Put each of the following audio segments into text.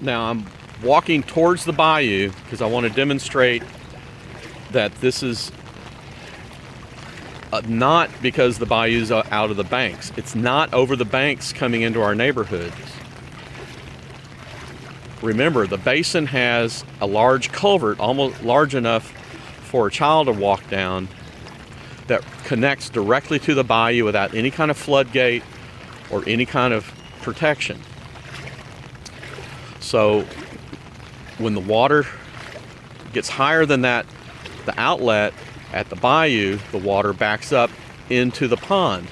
Now I'm walking towards the bayou because I want to demonstrate that this is not because the bayou's out of the banks. It's not over the banks coming into our neighborhoods. Remember, the basin has a large culvert, almost large enough for a child to walk down, that connects directly to the bayou without any kind of floodgate or any kind of protection. So when the water gets higher than that, the outlet at the bayou, the water backs up into the pond.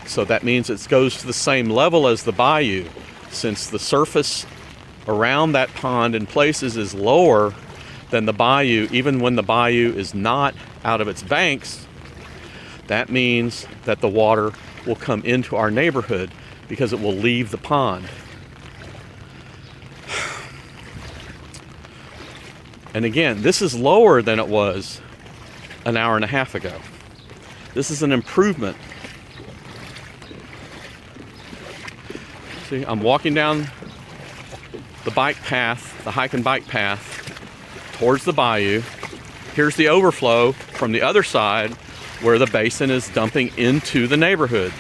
So that means it goes to the same level as the bayou. Since the surface around that pond in places is lower than the bayou, even when the bayou is not out of its banks, that means that the water will come into our neighborhood because it will leave the pond. And again, this is lower than it was an hour and a half ago. This is an improvement. See, I'm walking down the bike path, the hike and bike path, towards the bayou. Here's the overflow from the other side where the basin is dumping into the neighborhood.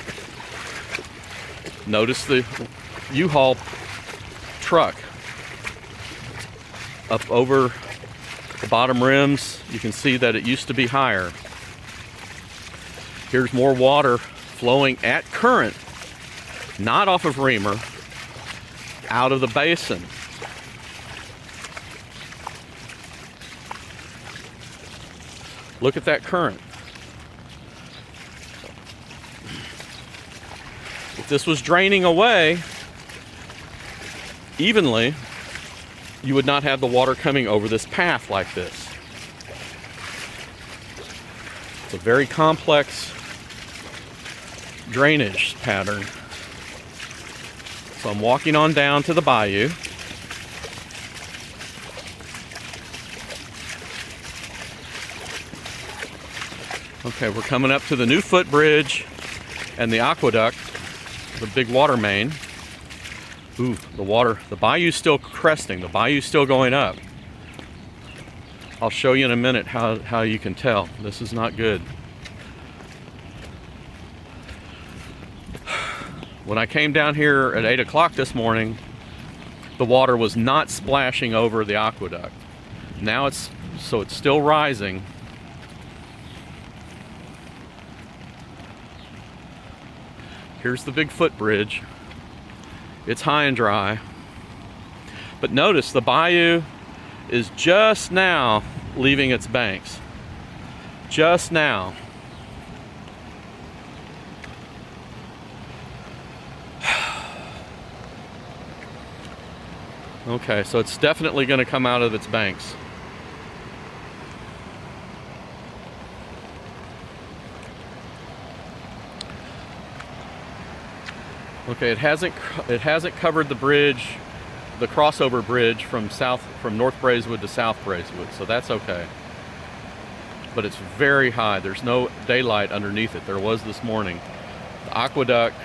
Notice the U-Haul truck up over the bottom rims. You can see that it used to be higher. Here's more water flowing at current, not off of Reamer, out of the basin. Look at that current. If this was draining away evenly, you would not have the water coming over this path like this. It's a very complex drainage pattern. So I'm walking on down to the bayou. Okay, we're coming up to the new footbridge and the aqueduct, the big water main. Ooh, the bayou's still cresting, the bayou's still going up. I'll show you in a minute how you can tell. This is not good. When I came down here at 8 o'clock this morning, the water was not splashing over the aqueduct. Now it's still rising. Here's the big footbridge. It's high and dry. But notice the bayou is just now leaving its banks. Just now. Okay, so it's definitely going to come out of its banks. Okay, it hasn't covered the bridge, the crossover bridge from North Braeswood to South Braeswood, so that's okay. But it's very high. There's no daylight underneath it. There was this morning. The aqueduct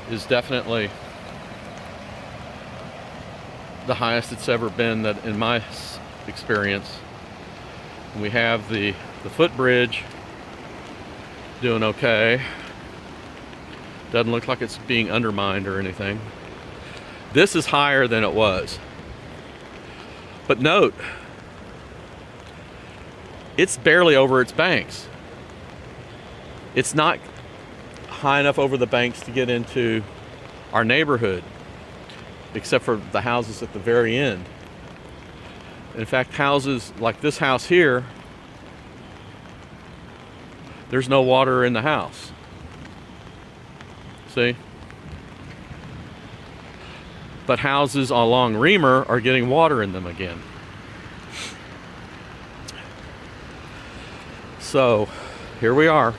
is definitely the highest it's ever been that in my experience. And we have the footbridge doing okay. Doesn't look like it's being undermined or anything. This is higher than it was. But note, it's barely over its banks. It's not high enough over the banks to get into our neighborhood, except for the houses at the very end. In fact, houses like this house here, there's no water in the house. See? But houses along Reamer are getting water in them again. So, here we are.